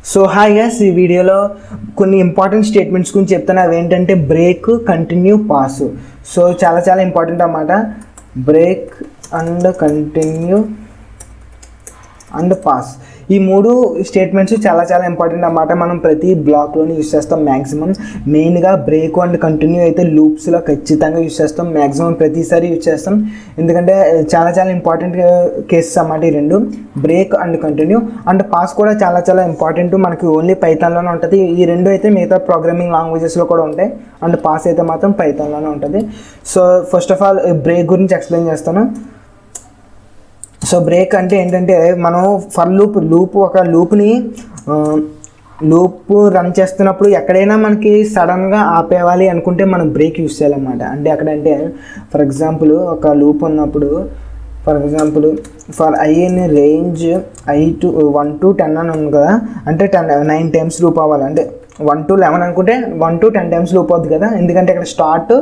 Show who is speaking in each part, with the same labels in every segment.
Speaker 1: So hi guys, ఈ వీడియోలో కొన్ని ఇంపార్టెంట్ స్టేట్మెంట్స్ గురించి చెప్తాను. అవి ఏంటంటే బ్రేక్, కంటిన్యూ, పాస్. సో చాలా ఇంపార్టెంట్ అన్నమాట. Break and continue and pass, ఈ మూడు స్టేట్మెంట్స్ చాలా ఇంపార్టెంట్ అన్నమాట. మనం ప్రతి బ్లాక్లోని యూస్ చేస్తాం మ్యాక్సిమం. మెయిన్గా బ్రేక్ అండ్ కంటిన్యూ అయితే లూప్స్లో ఖచ్చితంగా యూస్ చేస్తాం, మ్యాక్సిమం ప్రతిసారి యూస్ చేస్తాం. ఎందుకంటే చాలా ఇంపార్టెంట్ కేసెస్ అన్నమాట ఈ రెండు, break and continue. And pass కూడా చాలా ఇంపార్టెంట్. మనకి ఓన్లీ పైథాన్లోనే ఉంటుంది. ఈ రెండు అయితే మిగతా ప్రోగ్రామింగ్ లాంగ్వేజెస్లో కూడా ఉంటాయి. అండ్ పాస్ అయితే మాత్రం పైథాన్లోనే ఉంటుంది. So first of all break గురించి ఎక్స్ప్లెయిన్ చేస్తాను. సో బ్రేక్ అంటే ఏంటంటే, మనం ఫర్ లూప్ ఒక లూప్ రన్ చేస్తున్నప్పుడు ఎక్కడైనా మనకి సడన్గా ఆపేవాలి అనుకుంటే మనం బ్రేక్ యూస్ చేయాలన్నమాట. అంటే ఎక్కడంటే ఫర్ ఎగ్జాంపుల్ ఒక లూప్ ఉన్నప్పుడు, for example for I in range I to 1 to 10 అని ఉంది కదా, అంటే 9 times లూప్ అవ్వాలి. అంటే 1 to 11 అనుకుంటే 1 to 10 times లూప్ అవుతుంది కదా. ఎందుకంటే ఇక్కడ స్టార్ట్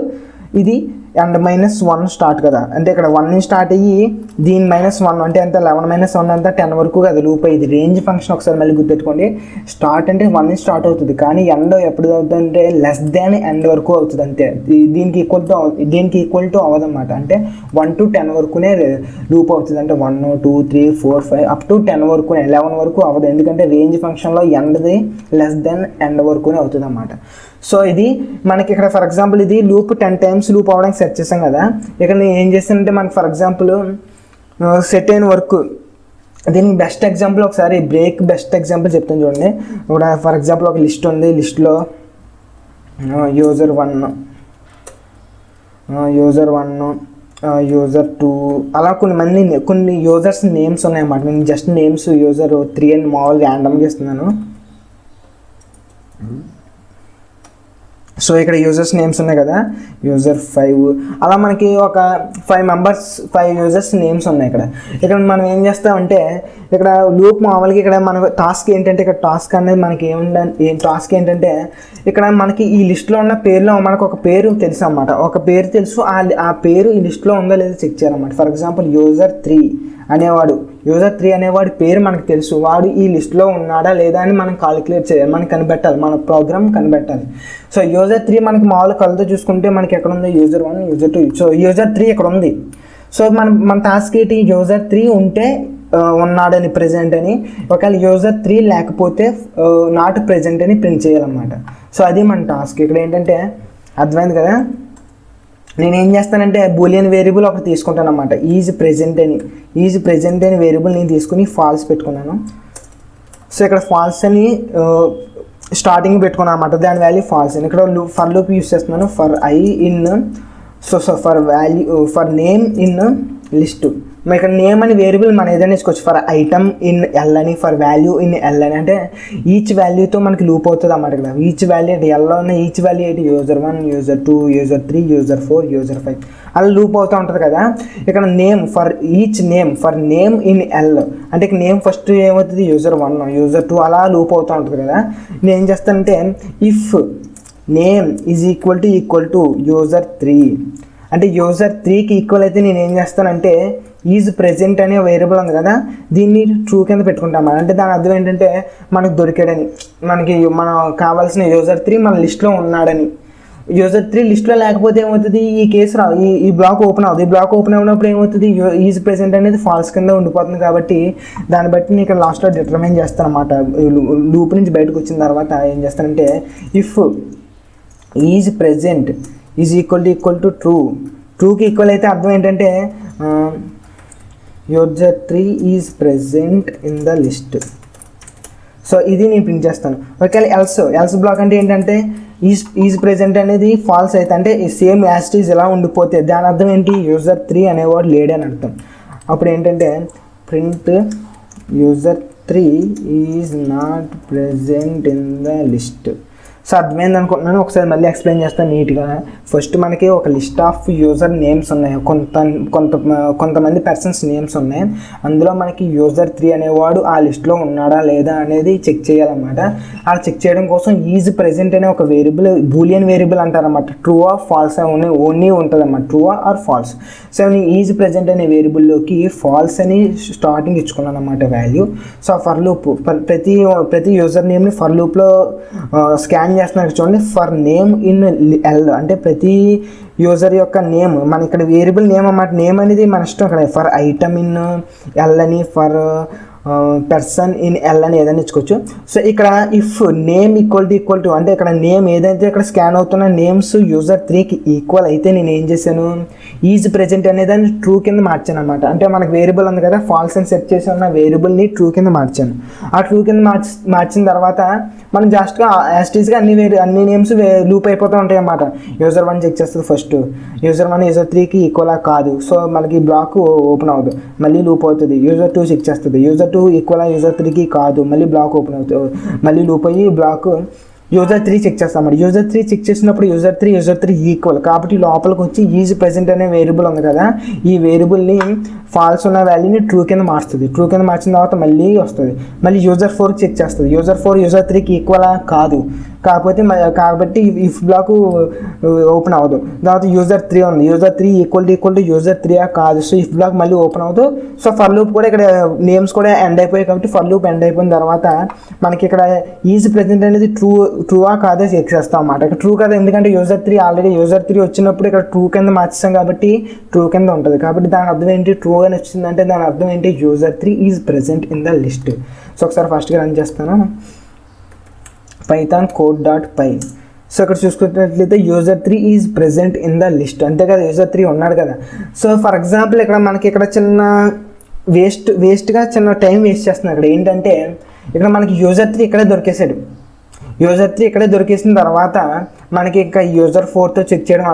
Speaker 1: ఇది అండ్ -1 స్టార్ట్ కదా, అంటే ఇక్కడ 1 నుంచి స్టార్ట్ అయ్యి దీని -1 అంటే ఎంత 11 - 1 అంతా 10 వరకు కదా లూప్. ఇది రేంజ్ ఫంక్షన్ ఒకసారి మళ్ళీ గుర్తుపెట్టుకోండి. స్టార్ట్ అంటే 1 నుంచి స్టార్ట్ అవుతుంది, కానీ ఎండ్ ఎప్పుడు అవుతుంది అంటే లెస్ దాన్ ఎండ్ వరకు అవుతుంది అంతే. దీనికి ఈక్వల్ టు అవ్వదన్నమాట. అంటే 1 to 10 వరకునే లూప్ అవుతుంది. అంటే 1 2 3 4 5 అప్ టు 10 వరకు, 11 వరకు అవ్వదు. ఎందుకంటే రేంజ్ ఫంక్షన్లో ఎండ్ది లెస్ దాన్ ఎండ్ వరకునే అవుతుంది అన్నమాట. సో ఇది మనకి ఇక్కడ ఫర్ ఎగ్జాంపుల్ ఇది లూప్ 10 times లూప్ అవ్వడానికి సెట్ చేసాం కదా. ఇక్కడ నేను ఏం చేస్తానంటే మనకి ఫర్ ఎగ్జాంపుల్ సెట్ అయిన వర్క్, దీనికి బెస్ట్ ఎగ్జాంపుల్ ఒకసారి బ్రేక్ బెస్ట్ ఎగ్జాంపుల్ చెప్తాను చూడండి. ఇక్కడ ఫర్ ఎగ్జాంపుల్ ఒక లిస్ట్ ఉంది. లిస్ట్లో యూజర్ 1, యూజర్ 2 అలా కొన్ని యూజర్స్ నేమ్స్ ఉన్నాయన్నమాట. నేను జస్ట్ నేమ్స్ యూజర్ 3 అని మామూలుగా ర్యాండమ్గా ఇస్తున్నాను. సో ఇక్కడ యూజర్స్ నేమ్స్ ఉన్నాయి కదా, యూజర్ 5 అలా మనకి ఒక 5 యూజర్స్ నేమ్స్ ఉన్నాయి. ఇక్కడ మనం ఏం చేస్తామంటే, ఇక్కడ లూప్ మామూలుగా ఇక్కడ మన టాస్క్ ఏంటంటే, ఇక్కడ టాస్క్ అనేది మనకి టాస్క్ ఏంటంటే, ఇక్కడ మనకి ఈ లిస్ట్లో ఉన్న పేరులో మనకు ఒక పేరు తెలుసు అన్నమాట. ఒక పేరు తెలుసు, ఆ పేరు ఈ లిస్ట్లో ఉందో లేదో చెక్ చేయాలన్నమాట. ఫర్ ఎగ్జాంపుల్ యూజర్ 3 అనేవాడి పేరు మనకు తెలుసు. వాడు ఈ లిస్ట్లో ఉన్నాడా లేదా అని మనం కాలిక్యులేట్ చేయాలి, మనకి కనిపెట్టాలి, మన ప్రోగ్రామ్ కనిపెట్టాలి. సో యూజర్ 3 మనకి మామూలు కళ్ళతో చూసుకుంటే మనకి ఎక్కడ ఉంది యూజర్ 1, యూజర్ 2. సో యూజర్ 3 ఇక్కడ ఉంది. సో మన టాస్క్ ఏంటి, యూజర్ 3 ఉంటే ఉన్నాడని ప్రెజెంట్ అని, ఒకవేళ యూజర్ 3 లేకపోతే నాట్ ప్రెజెంట్ అని ప్రింట్ చేయాలన్నమాట. సో అది మన టాస్క్. ఇక్కడ ఏంటంటే అర్థమైంది కదా. నేనేం చేస్తానంటే బూలియన్ వేరియబుల్ ఒకటి తీసుకుంటాను అన్నమాట. ఈజ్ ప్రెజెంట్ అని వేరియబుల్ నేను తీసుకుని ఫాల్స్ పెట్టుకున్నాను. సో ఇక్కడ ఫాల్స్ అని స్టార్టింగ్ పెట్టుకున్నాను అన్నమాట, దాని వాల్యూ ఫాల్స్ అని. ఇక్కడ ఫర్ లూప్ యూస్ చేస్తున్నాను. For I in for name in list. ఇక్కడ నేమ్ అని వేరియబుల్ మనం ఏదైనా తీసుకోవచ్చు. ఫర్ ఐటమ్ ఇన్ ఎల్ అని, ఫర్ వాల్యూ ఇన్ ఎల్ అని. అంటే ఈచ్ వాల్యూతో మనకి లూప్ అవుతుంది అన్నమాట. ఇక్కడ ఈచ్ వాల్యూ అంటే ఎల్లో ఉన్న ఈచ్ వాల్యూ ఏంటి, user 1, user 2, user 3, user 4, user 5 అలా లూప్ అవుతూ ఉంటుంది కదా. ఇక్కడ name for name in L అంటే ఇక్కడ నేమ్ ఫస్ట్ ఏమవుతుంది యూజర్ 1, యూజర్ 2 అలా లూప్ అవుతూ ఉంటుంది కదా. నేను ఏం చేస్తానంటే if name is equal to user 3 అంటే యూజర్ 3కి ఈక్వల్ అయితే నేను ఏం చేస్తానంటే ఈజ్ ప్రెజెంట్ అనే వేరియబుల్ ఉంది కదా, దీన్ని ట్రూ కింద పెట్టుకుంటాం. అంటే దాని అర్థం ఏంటంటే మనకు దొరికాడని, మనం కావాల్సిన యూజర్ 3 మన లిస్ట్లో ఉన్నాడని. యూజర్ 3 లిస్ట్లో లేకపోతే ఏమవుతుంది, ఈ కేసు ఈ బ్లాక్ ఓపెన్ అవుతుంది. ఈ బ్లాక్ ఓపెన్ అయినప్పుడు ఏమవుతుంది, ఈజ్ ప్రెజెంట్ అనేది ఫాల్స్ కింద ఉండిపోతుంది. కాబట్టి దాన్ని బట్టి నేను ఇక్కడ లాస్ట్లో డిటర్మైన్ చేస్తాను అన్నమాట. లూప్ నుంచి బయటకు వచ్చిన తర్వాత ఏం చేస్తానంటే if is present is equal to ట్రూకి ఈక్వల్ అయితే అర్థం ఏంటంటే user 3 is present in the list. So ఇది నేను ప్రింట్ చేస్తాను. ఒకవేళ ఎల్స్ బ్లాక్ అంటే ఏంటంటే ఈజ్ ప్రెజెంట్ అనేది ఫాల్స్ అయితే, అంటే సేమ్ యాజ్ ఈజ్ ఎలా ఉండిపోతే దాని అర్థం ఏంటి, యూజర్ 3 అనేవాడు లేడని అర్థం. అప్పుడు ఏంటంటే print user 3 is not present in the list. So అర్థమైంది అనుకుంటున్నాను. ఒకసారి మళ్ళీ ఎక్స్ప్లెయిన్ చేస్తాను నీట్గా. ఫస్ట్ మనకి ఒక లిస్ట్ ఆఫ్ యూజర్ నేమ్స్ ఉన్నాయి, కొంతమంది పర్సన్స్ నేమ్స్ ఉన్నాయి. అందులో మనకి యూజర్ 3 అనేవాడు ఆ లిస్ట్లో ఉన్నాడా లేదా అనేది చెక్ చేయాలన్నమాట. అలా చెక్ చేయడం కోసం ఈజ్ ప్రెజెంట్ అనే ఒక వేరియబుల్, బూలియన్ వేరియబుల్ అంటారన్నమాట. ట్రూ ఆర్ ఫాల్స్ ఓన్లీ ఉంటుంది అన్నమాట, ట్రూ ఆర్ ఫాల్స్. సో నేను ఈజ్ ప్రెజెంట్ అనే వేరియబుల్లోకి ఫాల్స్ అని స్టార్టింగ్ ఇచ్చుకున్నాను అన్నమాట వాల్యూ. సో ఫర్ లూప్ ప్రతి యూజర్ నేమ్ని ఫర్ లూప్లో స్కాన్ చేస్తున్నారు చూడండి. ఫర్ నేమ్ ఇన్ ఎల్ అంటే ప్రతి యూజర్ యొక్క నేమ్, మన ఇక్కడ వేరియబుల్ నేమ్ అన్నమాట. నేమ్ అనేది మన ఇష్టం. ఇక్కడ ఫర్ ఐటమ్ ఇన్ ఎల్ అని, ఫర్ పర్సన్ ఇన్ ఎల్ అని ఏదైనా ఇచ్చుకోవచ్చు. సో ఇక్కడ ఇఫ్ నేమ్ ఈక్వల్ టు అంటే ఇక్కడ నేమ్ ఏదైతే ఇక్కడ స్కాన్ అవుతున్న నేమ్స్ యూజర్ 3కి ఈక్వల్ అయితే నేను ఏం చేశాను, ఈజ్ ప్రెజెంట్ అనేదాన్ని ట్రూ కింద మార్చాను అనమాట. అంటే మనకు వేరియబుల్ ఉంది కదా, ఫాల్స్ అని సెట్ చేసి ఉన్న వేరియబుల్ని ట్రూ కింద మార్చాను. ఆ ట్రూ కింద మార్చిన తర్వాత మనం జస్ట్గా యాస్టీస్గా అన్ని నేమ్స్ లూప్ అయిపోతూ ఉంటాయి అన్నమాట. యూజర్ 1 చెక్ చేస్తుంది ఫస్ట్, యూజర్ 1 యూజర్ 3కి ఈక్వలా కాదు, సో మనకి బ్లాక్ ఓపెన్ అవ్వదు, మళ్ళీ లూప్ అవుతుంది. యూజర్ 2 చెక్ చేస్తుంది, యూజర్ 2 ఈక్వల్ యూజర్ 3కి కాదు, మళ్ళీ బ్లాక్ ఓపెన్ అవుతుంది, మళ్ళీ లూప్ అయ్యి బ్లాక్ యూజర్ 3 చెక్ చేస్తాం. యూజర్ 3 చెక్ చేసినప్పుడు యూజర్ 3 ఈక్వల్ కాబట్టి లోపలికి వచ్చి ఈజ్ ప్రెజెంట్ అనే వేరియబుల్ ఉంది కదా, ఈ వేరియబుల్ని ఫాల్స్ ఉన్న వాల్యూని ట్రూ కింద మార్చుతుంది. ట్రూ కింద మార్చిన తర్వాత మళ్ళీ వస్తుంది, మళ్ళీ యూజర్ 4 చెక్ చేస్తుంది. యూజర్ 4 యూజర్ 3కి ఈక్వలా కాదు, కాబట్టి ఇఫ్ బ్లాక్ ఓపెన్ అవ్వదు. తర్వాత యూజర్ 3 ఉంది, యూజర్ 3 ఈక్వల్ టు యూజర్ 3 కాదు, సో ఇఫ్ బ్లాక్ మళ్ళీ ఓపెన్ అవ్వదు. సో ఫర్ లూప్ కూడా ఇక్కడ నేమ్స్ కూడా ఎండ్ అయిపోయాయి కాబట్టి ఫర్ లూప్ ఎండ్ అయిపోయిన తర్వాత మనకి ఇక్కడ ఈజ్ ప్రెజెంట్ అనేది ట్రూవా కాదా చెక్ చేస్తాం అన్నమాట. ఇక్కడ ట్రూ కదా, ఎందుకంటే ఆల్రెడీ యూజర్ 3 వచ్చినప్పుడు ఇక్కడ ట్రూ కింద మార్చేస్తాం కాబట్టి ట్రూ కింద ఉంటుంది. కాబట్టి దాని అర్థం ఏంటి, ట్రూ అని వచ్చిందంటే దాని అర్థం ఏంటి, user 3 is present in the list. So ఒకసారి ఫస్ట్గా రన్ చేస్తాను, python code.py. సో ఇక్కడ చూసుకున్నట్లయితే user 3 is present in the list, అంతే కదా, యూజర్ 3 ఉన్నాడు కదా. సో ఫర్ ఎగ్జాంపుల్ ఇక్కడ మనకి ఇక్కడ చిన్న వేస్ట్గా చిన్న టైం వేస్ట్ చేస్తున్నాం. ఇక్కడ ఏంటంటే ఇక్కడ మనకి యూజర్ 3 ఇక్కడే దొరికేసాడు. యూజర్ 3 ఇక్కడే దొరికేసిన తర్వాత మనకి ఇంకా యూజర్ 4తో చెక్ చేయడం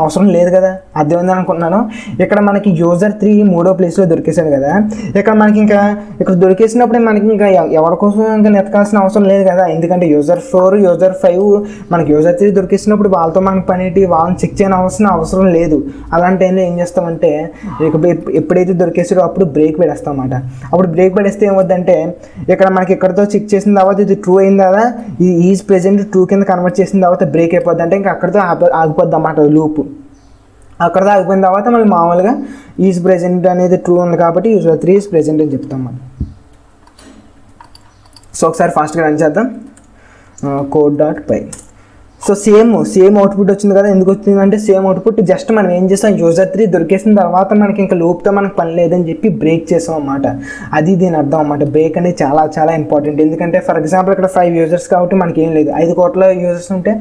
Speaker 1: అవసరం లేదు కదా, అర్థమైంది అనుకుంటున్నాను. ఇక్కడ మనకి యూజర్ 3 3వ ప్లేస్లో దొరికేసాడు కదా, ఇక్కడ మనకి ఇంకా ఇక్కడ దొరికేసినప్పుడు మనకి ఇంకా ఎవరి కోసం ఇంకా నెతకాల్సిన అవసరం లేదు కదా, ఎందుకంటే యూజర్ 4 యూజర్ 5 మనకి యూజర్ 3 దొరికేసినప్పుడు వాళ్ళతో మనకి పని ఏంటి, వాళ్ళని చెక్ చేయని అవసరం లేదు. అలాంటి టైంలో ఏం చేస్తామంటే ఎప్పుడైతే దొరికేసాడో అప్పుడు బ్రేక్ పెడేస్తాం అన్నమాట. అప్పుడు బ్రేక్ పెడేస్తే ఏమవుద్దంటే ఇక్కడ మనకి ఇక్కడతో చెక్ చేసిన తర్వాత ఇది ట్రూ అయింది కదా, ఇది ఈజ్ ప్రెజెంట్ ట్రూ కింద కన్వర్ట్ చేసిన తర్వాత బ్రేక్ అయిపోద్ది. అంటే ఇంకా అక్కడితో ఆగిపోద్ది అన్నమాట లూప్. అక్కడితో ఆగిపోయిన తర్వాత మళ్ళీ మామూలుగా ఈజ్ ప్రెజెంట్ అనేది ట్రూ ఉంది కాబట్టి యూజర్ 3 ఈజ్ ప్రెజెంట్ అని చెప్తాం మనం. సో ఒకసారి ఫాస్ట్గా రన్ చేద్దాం, code.py. సో సేమ్ అవుట్పుట్ వచ్చింది కదా, ఎందుకు వచ్చిందంటే సేమ్ అవుట్పుట్ జస్ట్ మనం ఏం చేస్తాం, యూజర్ 3 దొరికేసిన తర్వాత మనకి ఇంకా లూప్తో మనకు పని లేదని చెప్పి బ్రేక్ చేసాం అన్నమాట. అది దీని అర్థం అన్నమాట. బ్రేక్ అనేది చాలా చాలా ఇంపార్టెంట్. ఎందుకంటే ఫర్ ఎగ్జాంపుల్ ఇక్కడ 5 యూజర్స్ కాబట్టి మనకి ఏం లేదు, 5 కోట్ల యూజర్స్ ఉంటే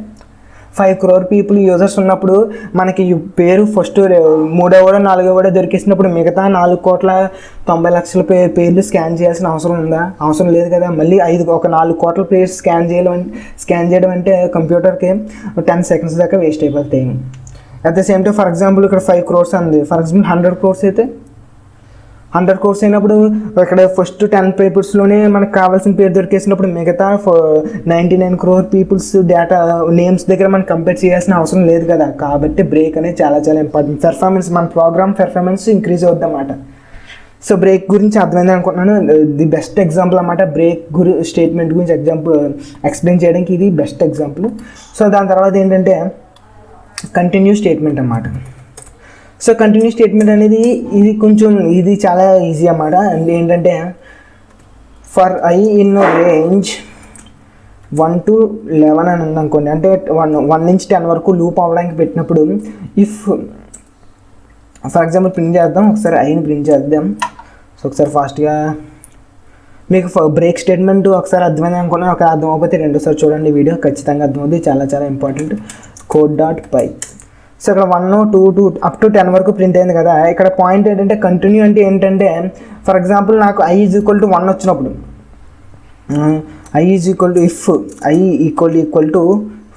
Speaker 1: 5 crore పీపుల్ యూజర్స్ ఉన్నప్పుడు మనకి పేరు ఫస్ట్ 3వ 4వ దొరికేసినప్పుడు మిగతా 4,90,00,000 పేర్లు స్కాన్ చేయాల్సిన అవసరం లేదు కదా. మళ్ళీ ఒక 4 కోట్ల పేర్స్ స్కాన్ చేయడం అంటే కంప్యూటర్కి 10 seconds దాకా వేస్ట్ అయిపోతాయి. At the same time for example ఇక్కడ 5 crores ఉంది, ఫర్ ఎగ్జాంపుల్ 100 crores అయితే 100 crores అయినప్పుడు ఇక్కడ ఫస్ట్ 10 పేపర్స్లోనే మనకు కావాల్సిన పేరు దొరికేసినప్పుడు మిగతా 99 crore పీపుల్స్ డేటా నేమ్స్ దగ్గర మనం కంపేర్ చేయాల్సిన అవసరం లేదు కదా. కాబట్టి బ్రేక్ అనేది చాలా చాలా ఇంపార్టెంట్. మన ప్రోగ్రామ్ పెర్ఫార్మెన్స్ ఇంక్రీజ్ అవుద్ది అన్నమాట. సో బ్రేక్ గురించి అర్థమైంది అనుకుంటున్నాను. ది బెస్ట్ ఎగ్జాంపుల్ అన్నమాట. బ్రేక్ స్టేట్మెంట్ గురించి ఎక్స్ప్లెయిన్ చేయడానికి ఇది బెస్ట్ ఎగ్జాంపుల్. సో దాని తర్వాత ఏంటంటే కంటిన్యూ స్టేట్మెంట్ అన్నమాట. సో కంటిన్యూ స్టేట్మెంట్ అనేది ఇది చాలా ఈజీ అన్నమాట. అండ్ ఏంటంటే for I in range 1 to 11 అని ఉందనుకోండి, అంటే 1 నుంచి 10 వరకు లూప్ అవ్వడానికి పెట్టినప్పుడు ఇఫ్ ఫర్ ఎగ్జాంపుల్ ప్రింట్ చేద్దాం, ఒకసారి ఐని ప్రింట్ చేద్దాం. సో ఒకసారి ఫాస్ట్గా మీకు బ్రేక్ స్టేట్మెంట్ ఒకసారి అర్థమైంది అనుకున్నా, ఒక అర్థం అవ్వకపోతే రెండోసారి చూడండి వీడియో, ఖచ్చితంగా అర్థమవుతుంది. చాలా చాలా ఇంపార్టెంట్. code.py. సో ఇక్కడ 1, 2 అప్ టు 10 వరకు ప్రింట్ అయింది కదా. ఇక్కడ పాయింట్ ఏంటంటే కంటిన్యూ అంటే ఏంటంటే ఫర్ ఎగ్జాంపుల్ నాకు i ఈజ్ ఈక్వల్ టు 1 వచ్చినప్పుడు i is equal to if i equal to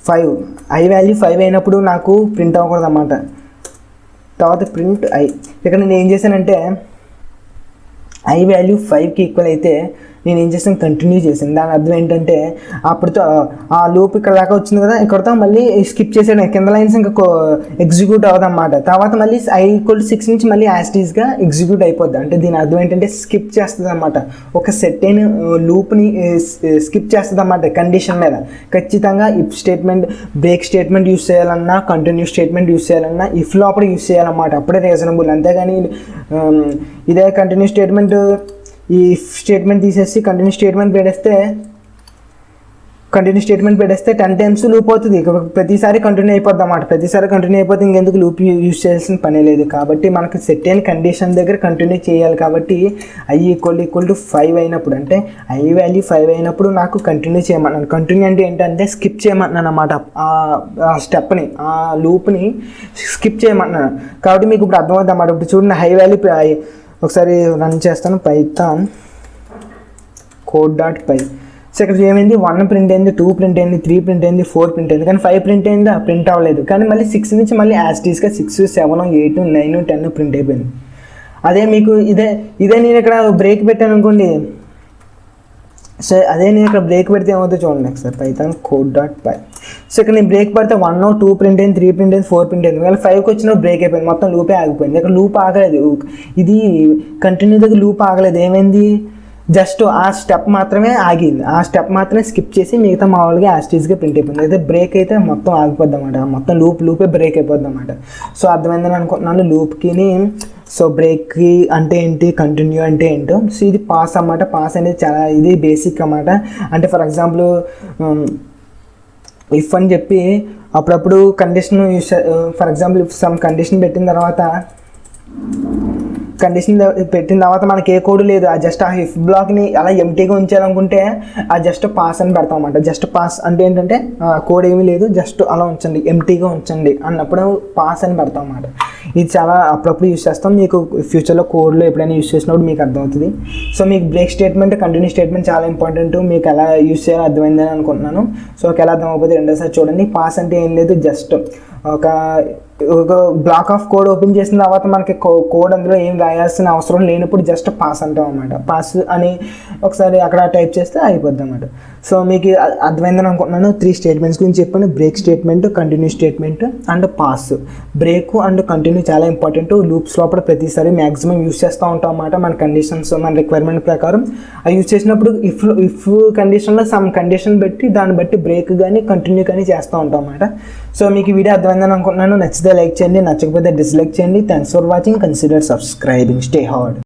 Speaker 1: 5, i value 5 అయినప్పుడు నాకు ప్రింట్ అవ్వకూడదు అన్నమాట. తర్వాత ప్రింట్ i. ఇక్కడ నేను ఏం చేశానంటే i వాల్యూ 5కి ఈక్వల్ అయితే నేను ఏం చేసాను, కంటిన్యూ చేశాను. దాని అర్థం ఏంటంటే అప్పుడుతో ఆ లూప్ ఇక్కడ దాకా వచ్చింది కదా, ఇక్కడతో మళ్ళీ స్కిప్ చేసాడు, కింద లైన్స్ ఇంకా ఎగ్జిక్యూట్ అవ్వదన్నమాట. తర్వాత మళ్ళీ i=6 నుంచి మళ్ళీ యాస్టీస్గా ఎగ్జిక్యూట్ అయిపోద్ది. అంటే దీని అర్థం ఏంటంటే స్కిప్ చేస్తుంది అనమాట, ఒక సెట్ అయిన లూప్ని స్కిప్ చేస్తుంది అన్నమాట కండిషన్ మీద. ఖచ్చితంగా if statement, break statement use చేయాలన్నా, కంటిన్యూ స్టేట్మెంట్ యూస్ చేయాలన్నా ఇఫ్ లోపల యూస్ చేయాలన్నమాట, అప్పుడే రీజనబుల్. అంతేగాని ఇదే కంటిన్యూ స్టేట్మెంట్, ఈ ఇఫ్ స్టేట్మెంట్ తీసేసి కంటిన్యూ స్టేట్మెంట్ పెడేస్తే 10 times లూప్ అవుతుంది. ప్రతిసారి కంటిన్యూ అయిపోద్ది అన్నమాట. ప్రతిసారి కంటిన్యూ అయిపోతే ఇంకెందుకు లూప్ యూజ్ చేయాల్సిన పని లేదు. కాబట్టి మనకు సెట్ అయిన కండిషన్ దగ్గర కంటిన్యూ చేయాలి. కాబట్టి i=5 అయినప్పుడు, అంటే i వాల్యూ 5 అయినప్పుడు నాకు కంటిన్యూ చేయమన్నాను. కంటిన్యూ అంటే ఏంటంటే స్కిప్ చేయమన్నాను అన్నమాట. ఆ స్టెప్ని, ఆ లూప్ని స్కిప్ చేయమన్నాను. కాబట్టి మీకు ఇప్పుడు అర్థమవుతుంది అన్నమాట. ఇప్పుడు చూడండి, హై వాల్యూ ఒకసారి రన్ చేస్తాను, పైథాన్ code.py. సో ఇక్కడ ఏమైంది, 1 ప్రింట్ అయింది, 2 ప్రింట్ అయింది, 3 ప్రింట్ అయింది, 4 ప్రింట్ అయింది, కానీ 5 ప్రింట్ అయిందా, ప్రింట్ అవ్వలేదు. కానీ మళ్ళీ 6 నుంచి మళ్ళీ యాస్టీస్గా 6, 7, 8, 9, 10 ప్రింట్ అయిపోయింది. అదే మీకు ఇదే నేను ఇక్కడ బ్రేక్ పెట్టాను అనుకోండి. సో అదే నేను ఇక్కడ బ్రేక్ పెడితే ఏమవుతుందో చూడండి ఒకసారి, పైథాన్ code.py. సో ఇక్కడ నేను బ్రేక్ పడితే 1, 2 ప్రింట్ అయింది, 3 ప్రింట్ అయింది, 4 ప్రింట్ అయింది. మళ్ళీ 5కి వచ్చినప్పుడు బ్రేక్ అయిపోయింది, మొత్తం లూపే ఆగిపోయింది. ఇక్కడ లూప్ ఆగలేదు, ఇది కంటిన్యూ దగ్గర లూప్ ఆగలేదు. ఏమైంది, జస్ట్ ఆ స్టెప్ మాత్రమే ఆగింది, ఆ స్టెప్ మాత్రమే స్కిప్ చేసి మిగతా మామూలుగా యాస్టీస్గా ప్రింట్ అయిపోయింది. అయితే బ్రేక్ అయితే మొత్తం ఆగిపోద్ది అన్నమాట, మొత్తం లూపే బ్రేక్ అయిపోద్ది అన్నమాట. సో అర్థమైందని అనుకుంటున్నాను లూప్కి. సో బ్రేక్కి అంటే ఏంటి, కంటిన్యూ అంటే ఏంటో. సో ఇది పాస్ అన్నమాట. పాస్ అనేది చాలా ఇది బేసిక్ అన్నమాట. అంటే ఫర్ ఎగ్జాంపుల్ ఇఫ్ అని చెప్పి అప్పుడప్పుడు condition use, for example if some condition పెట్టిన తర్వాత మనకి ఏ కోడ్ లేదు, ఆ జస్ట్ ఆ ఇఫ్ బ్లాక్ని అలా ఎంటీగా ఉంచాలనుకుంటే ఆ జస్ట్ పాస్ అని పెడతాం అన్నమాట. జస్ట్ పాస్ అంటే ఏంటంటే కోడ్ ఏమీ లేదు, జస్ట్ అలా ఉంచండి, ఎంటీగా ఉంచండి అన్నప్పుడు పాస్ అని పెడతాం అన్నమాట. ఇది చాలా అప్పుడప్పుడు యూస్ చేస్తాం. మీకు ఫ్యూచర్లో కోడ్లో ఎప్పుడైనా యూస్ చేసినప్పుడు మీకు అర్థమవుతుంది. సో మీకు బ్రేక్ స్టేట్మెంట్, కంటిన్యూ స్టేట్మెంట్ చాలా ఇంపార్టెంట్. మీకు ఎలా యూస్ చేయాలో అర్థమైందని అనుకుంటున్నాను. సో ఎలా అర్థమైపోతే రెండోసారి చూడండి. పాస్ అంటే ఏం లేదు, జస్ట్ ఒక బ్లాక్ ఆఫ్ కోడ్ ఓపెన్ చేసిన తర్వాత మనకి కోడ్ అందులో ఏం రాయాల్సిన అవసరం లేనప్పుడు జస్ట్ పాస్ అంటాం అన్నమాట. పాస్ అని ఒకసారి అక్కడ టైప్ చేస్తే అయిపోద్ది అన్నమాట. సో మీకు అర్థమైందని అనుకుంటున్నాను. 3 స్టేట్మెంట్స్ గురించి చెప్పాను, break statement, continue statement and pass. Break and continue చాలా ఇంపార్టెంట్. లూప్స్ లోపల ప్రతిసారి మ్యాక్సిమం యూస్ చేస్తూ ఉంటాం అన్నమాట. మన కండిషన్స్, మన రిక్వైర్మెంట్ ప్రకారం అవి యూస్ చేసినప్పుడు ఇఫ్ కండిషన్లో సమ్ కండిషన్ పెట్టి దాన్ని బట్టి బ్రేక్ కానీ కంటిన్యూ కానీ చేస్తూ ఉంటాం అన్నమాట. సో మీకు ఈ వీడియో అర్థమైందని అనుకుంటున్నాను. నచ్చితే లైక్ చేయండి, నచ్చకపోతే డిస్లైక్ చేయండి. Thanks for watching. Consider subscribing. Stay hard.